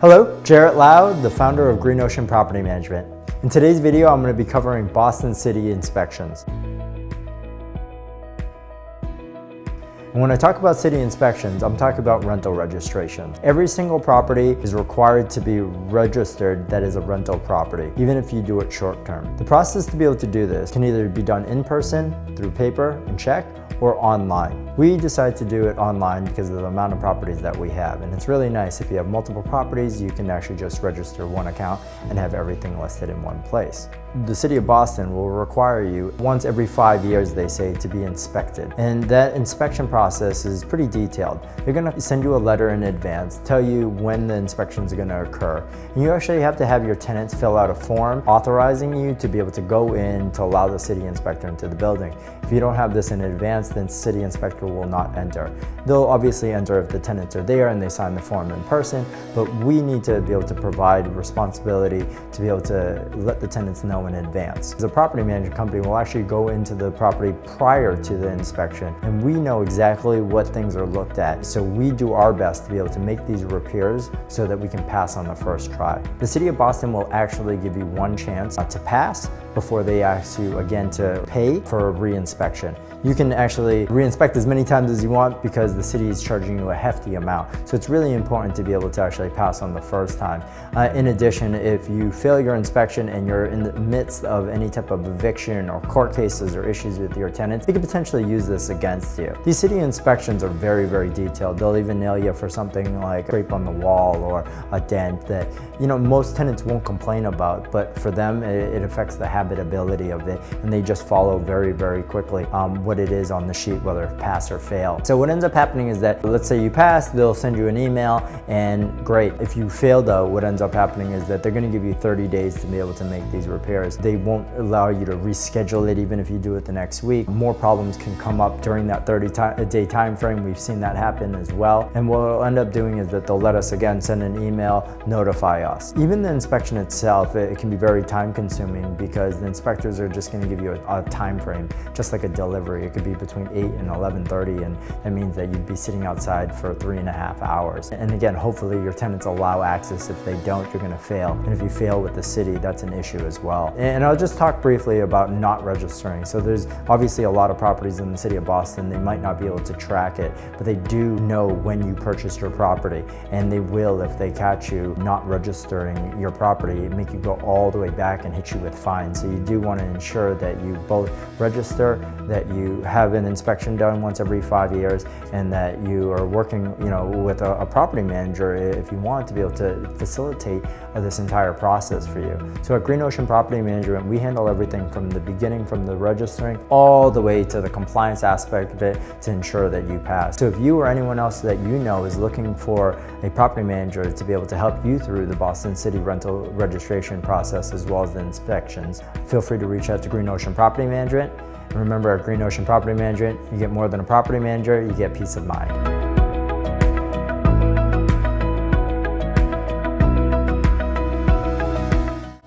Hello, Jarrett Lau, the founder of Green Ocean Property Management. In today's video, I'm going to be covering Boston City inspections. And when I talk about city inspections, I'm talking about rental registration. Every single property is required to be registered that is a rental property, even if you do it short term. The process to be able to do this can either be done in person, through paper and check, or online. We decided to do it online because of the amount of properties that we have. And it's really nice if you have multiple properties, you can actually just register one account and have everything listed in one place. The City of Boston will require you once every 5 years, they say, to be inspected. And that inspection process is pretty detailed. They're gonna send you a letter in advance, tell you when the inspections are gonna occur. And you actually have to have your tenants fill out a form authorizing you to be able to go in to allow the city inspector into the building. If you don't have this in advance, then city inspector will not enter. They'll obviously enter if the tenants are there and they sign the form in person, but we need to be able to provide responsibility to be able to let the tenants know in advance. The property management company will actually go into the property prior to the inspection, and we know exactly what things are looked at. So we do our best to be able to make these repairs so that we can pass on the first try. The City of Boston will actually give you one chance to pass before they ask you again to pay for a re-inspection. You can actually re-inspect as many times as you want because the city is charging you a hefty amount. So it's really important to be able to actually pass on the first time. In addition, if you fail your inspection and you're in the midst of any type of eviction or court cases or issues with your tenants, they could potentially use this against you. These city inspections are very, very detailed. They'll even nail you for something like a scrape on the wall or a dent that, you know, most tenants won't complain about, but for them, it affects the habitability of it, and they just follow very, very quickly what it is on the sheet, whether pass or fail. So what ends up happening is that, let's say you pass, they'll send you an email, and great. If you fail though, what ends up happening is that they're gonna give you 30 days to be able to make these repairs. They won't allow you to reschedule it even if you do it the next week. More problems can come up during that 30-day time frame. We've seen that happen as well. And what we'll end up doing is that they'll let us again send an email, notify us. Even the inspection itself, it can be very time consuming because the inspectors are just gonna give you a time frame, just like a delivery. It could be between 8 and 11:30, and that means that you'd be sitting outside for 3.5 hours. And again, hopefully your tenants allow access. If they don't, you're gonna fail. And if you fail with the city, that's an issue as well. And I'll just talk briefly about not registering. So there's obviously a lot of properties in the City of Boston. They might not be able to track it, but they do know when you purchased your property, and they will, if they catch you not registering your property, make you go all the way back and hit you with fines. So you do want to ensure that you both register, that you have an inspection done once every 5 years, and that you are working, with a property manager if you want to be able to facilitate this entire process for you. So at Green Ocean Property Management, we handle everything from the beginning, from the registering all the way to the compliance aspect of it to ensure that you pass. So if you or anyone else that you know is looking for a property manager to be able to help you through the Boston City rental registration process as well as the inspections, feel free to reach out to Green Ocean Property Management. And remember, at Green Ocean Property Management, you get more than a property manager, you get peace of mind.